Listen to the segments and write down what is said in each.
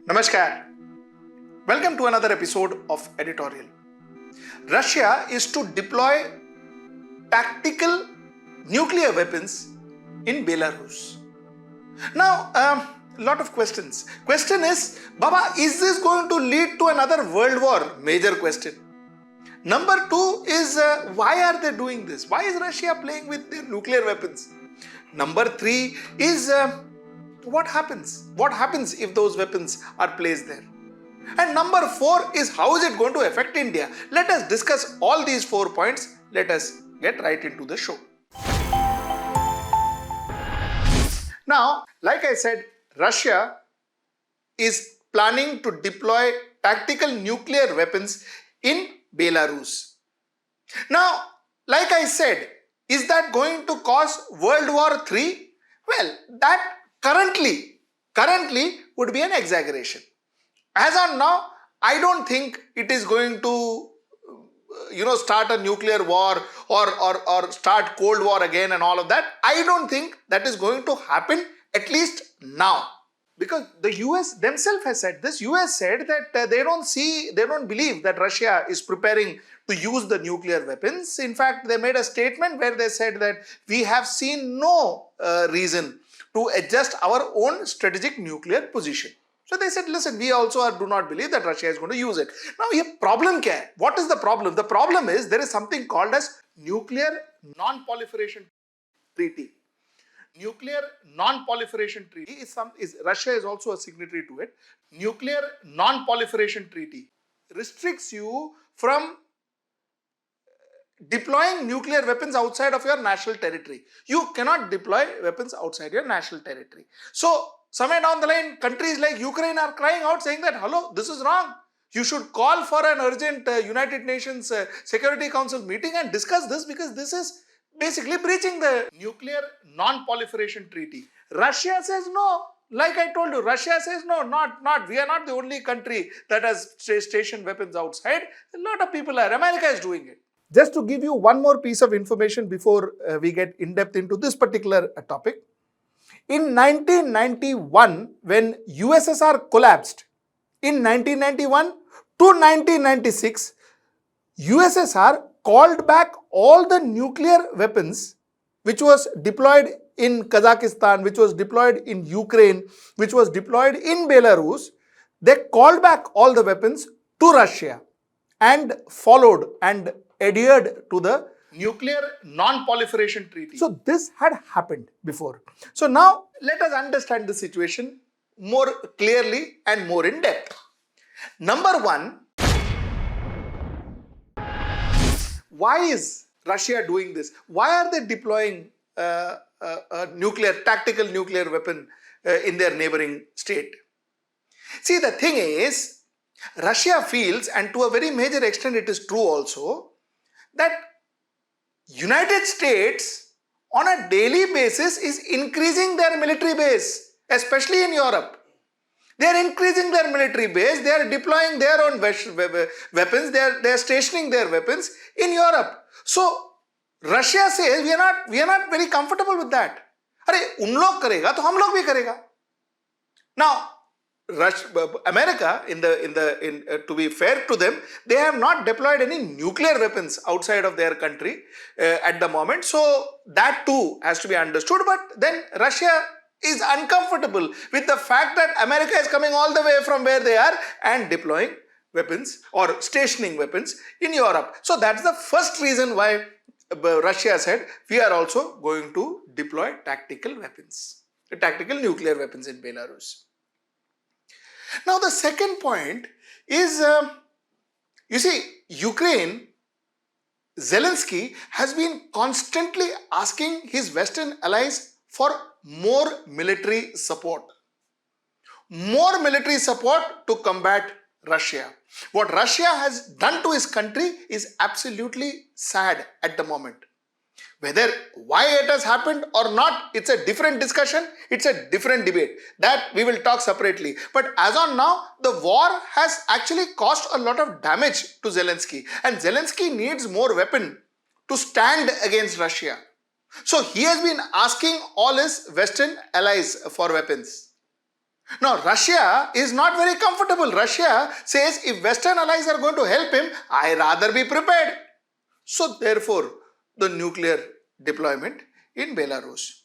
Namaskar. Welcome to another episode of Editorial. Russia is to deploy tactical nuclear weapons in Belarus. Now, a lot of questions. Question is, Baba, is this going to lead to another world war? Major question. Number two is, why are they doing this? Why is Russia playing with their nuclear weapons? Number three is, what happens? What happens if those weapons are placed there? And number four is, how is it going to affect India? Let us discuss all these 4 points. Let us get right into the show. Now, like I said, Russia is planning to deploy tactical nuclear weapons in Belarus. Now, like I said, is that going to cause World War III? Well, that currently would be an exaggeration. As on now, I don't think it is going to start a nuclear war or start Cold War again and all of that. I don't think that is going to happen, at least now. Because the US themselves has said this. US said that they don't believe that Russia is preparing to use the nuclear weapons. In fact, they made a statement where they said that we have seen no reason to adjust our own strategic nuclear position. So they said, listen, we also do not believe that Russia is going to use it. Now, here problem kya hai? What is the problem? The problem is there is something called as Nuclear Non-Proliferation Treaty. Nuclear Non-Proliferation Treaty is Russia is also a signatory to it. Nuclear Non-Proliferation Treaty restricts you from deploying nuclear weapons outside of your national territory. You cannot deploy weapons outside your national territory. So, somewhere down the line, countries like Ukraine are crying out saying that, hello, this is wrong. You should call for an urgent United Nations Security Council meeting and discuss this, because this is basically breaching the Nuclear Non-Proliferation Treaty. Russia says no. Like I told you, Russia says no, not. We are not the only country that has stationed weapons outside. A lot of people are. America is doing it. Just to give you one more piece of information before we get in depth into this particular topic. In 1991, when USSR collapsed, in 1991 to 1996, USSR called back all the nuclear weapons which was deployed in Kazakhstan, which was deployed in Ukraine, which was deployed in Belarus. They called back all the weapons to Russia and followed and adhered to the Nuclear Non-Proliferation Treaty. So this had happened before. So now let us understand the situation more clearly and more in depth. Number one, why is Russia doing this? Why are they deploying a tactical nuclear weapon in their neighboring state? See, the thing is, Russia feels, and to a very major extent it is true also, that United States on a daily basis is increasing their military base, especially in Europe. They are increasing their military base, they are deploying their own weapons, they are stationing their weapons in Europe. So, Russia says, we are not very comfortable with that. Arey, un log karega, to hum log bhi karega. Now, America, to be fair to them, they have not deployed any nuclear weapons outside of their country at the moment. So that too has to be understood. But then Russia is uncomfortable with the fact that America is coming all the way from where they are and deploying weapons or stationing weapons in Europe. So that's the first reason why Russia said, we are also going to deploy tactical nuclear weapons in Belarus. Now, the second point is, you see, Ukraine, Zelensky has been constantly asking his Western allies for more military support. More military support to combat Russia. What Russia has done to his country is absolutely sad at the moment. Whether why it has happened or not, it's a different discussion, it's a different debate. That we will talk separately. But as on now, the war has actually caused a lot of damage to Zelensky. And Zelensky needs more weapon to stand against Russia. So he has been asking all his Western allies for weapons. Now, Russia is not very comfortable. Russia says if Western allies are going to help him, I rather be prepared. So, therefore, the nuclear deployment in Belarus.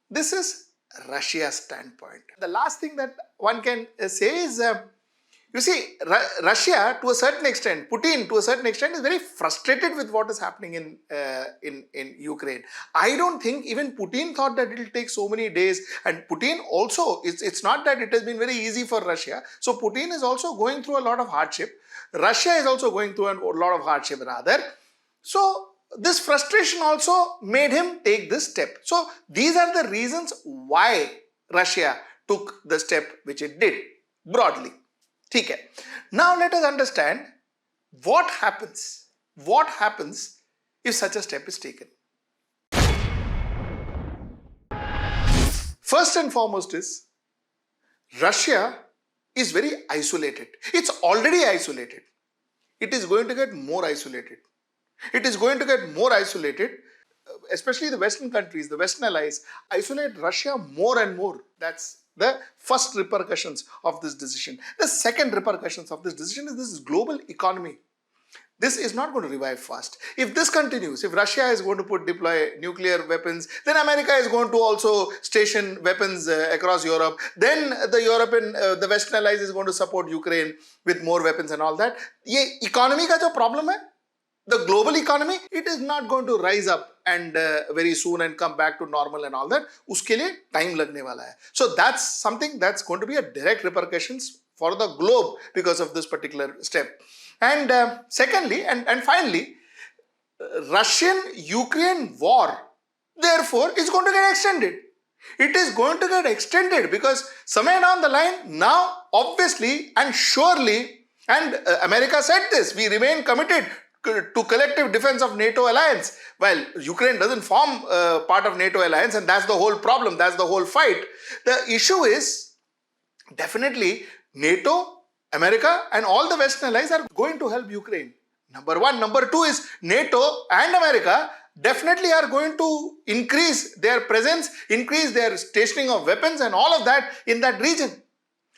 This is Russia's standpoint. The last thing that one can say is, you see, Russia to a certain extent, Putin to a certain extent is very frustrated with what is happening in Ukraine. I don't think even Putin thought that it will take so many days, and Putin also, it's not that it has been very easy for Russia. So Putin is also going through a lot of hardship. Russia is also going through a lot of hardship rather. So this frustration also made him take this step. So these are the reasons why Russia took the step which it did, broadly. Okay. Now let us understand what happens if such a step is taken. First and foremost is Russia is very isolated. It's already isolated. It is going to get more isolated. It is going to get more isolated, especially the Western countries, the Western allies, isolate Russia more and more. That's the first repercussions of this decision. The second repercussions of this decision is this global economy. This is not going to revive fast. If this continues, if Russia is going to deploy nuclear weapons, then America is going to also station weapons across Europe. Then the Western allies is going to support Ukraine with more weapons and all that. Ye economy ka jo problem hai, the global economy, it is not going to rise up and very soon and come back to normal and all that. Uske liye time lagne wala hai. So that's something that's going to be a direct repercussions for the globe because of this particular step. And secondly and finally, Russian-Ukraine war, therefore, is going to get extended. It is going to get extended because somewhere down the line, now obviously and surely, and America said this, we remain committed to collective defense of NATO alliance. While Ukraine doesn't form part of NATO alliance, and that's the whole problem, that's the whole fight. The issue is definitely NATO, America and all the Western allies are going to help Ukraine. Number one. Number two is NATO and America definitely are going to increase their presence, increase their stationing of weapons and all of that in that region.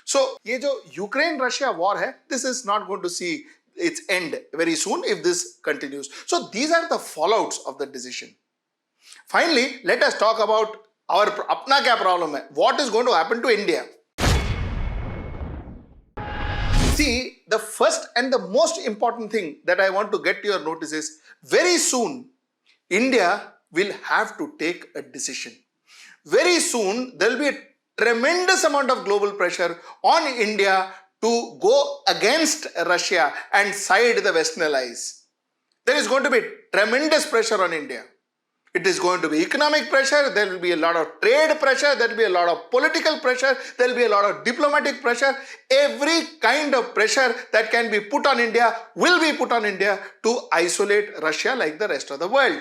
So, ये जो Ukraine-Russia war है, this is not going to see its end very soon if this continues. So these are the fallouts of the decision. Finally, let us talk about our apna kya problem hai. What is going to happen to India? See, the first and the most important thing that I want to get to your notice is very soon India will have to take a decision. Very soon there will be a tremendous amount of global pressure on India to go against Russia and side the Western allies. There is going to be tremendous pressure on India. It is going to be economic pressure, there will be a lot of trade pressure, there will be a lot of political pressure, there will be a lot of diplomatic pressure. Every kind of pressure that can be put on India will be put on India to isolate Russia like the rest of the world.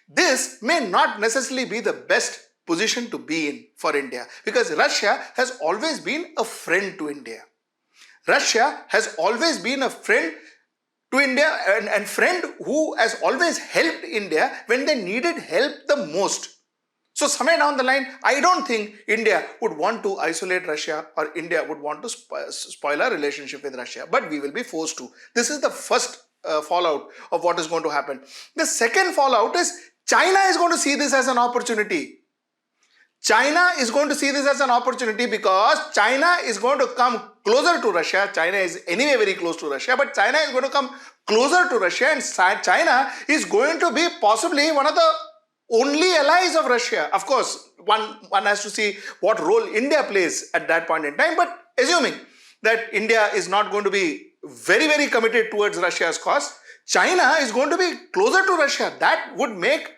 This may not necessarily be the best position to be in for India because Russia has always been a friend to India. Russia has always been a friend to India and friend who has always helped India when they needed help the most. So somewhere down the line, I don't think India would want to isolate Russia or India would want to spoil our relationship with Russia, but we will be forced to. This is the first fallout of what is going to happen. The second fallout is China is going to see this as an opportunity. China is going to see this as an opportunity because China is going to come closer to Russia. China is anyway very close to Russia, but China is going to come closer to Russia and China is going to be possibly one of the only allies of Russia. Of course, one has to see what role India plays at that point in time, but assuming that India is not going to be very, very committed towards Russia's cause, China is going to be closer to Russia. That would make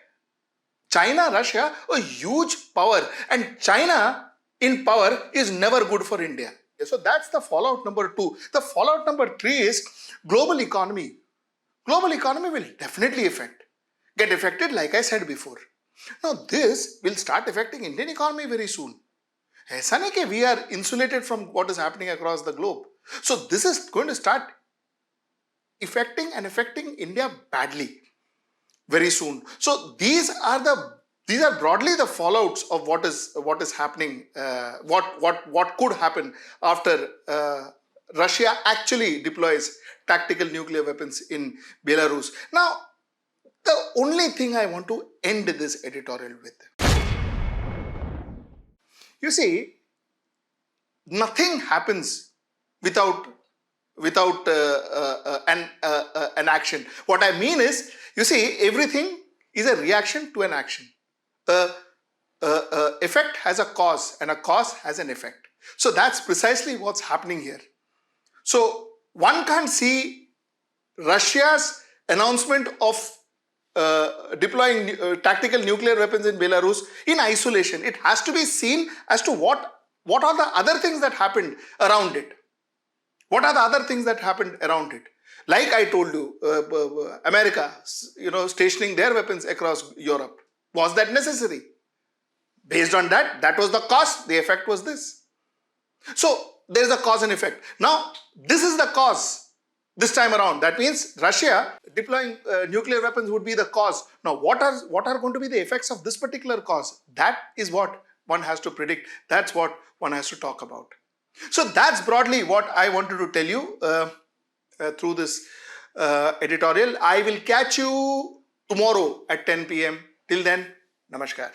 China, Russia, a huge power, and China in power is never good for India. So that's the fallout number two. The fallout number three is global economy. Global economy will definitely get affected like I said before. Now this will start affecting Indian economy very soon. ऐसा नहीं कि we are insulated from what is happening across the globe. So this is going to start affecting India badly very soon. So these are the These are broadly the fallouts of what is happening, what could happen after Russia actually deploys tactical nuclear weapons in Belarus. Now, the only thing I want to end this editorial with. You see, nothing happens without an action. What I mean is, you see, everything is a reaction to an action. Effect has a cause and a cause has an effect. So that's precisely what's happening here. So one can't see Russia's announcement of deploying tactical nuclear weapons in Belarus in isolation. It has to be seen as to what are the other things that happened around it. What are the other things that happened around it? Like I told you, America, stationing their weapons across Europe. Was that necessary? Based on that, that was the cause. The effect was this. So there is a cause and effect. Now, this is the cause this time around. That means Russia deploying nuclear weapons would be the cause. Now, what are going to be the effects of this particular cause? That is what one has to predict. That's what one has to talk about. So that's broadly what I wanted to tell you through this editorial. I will catch you tomorrow at 10 p.m. Till then, namaskar.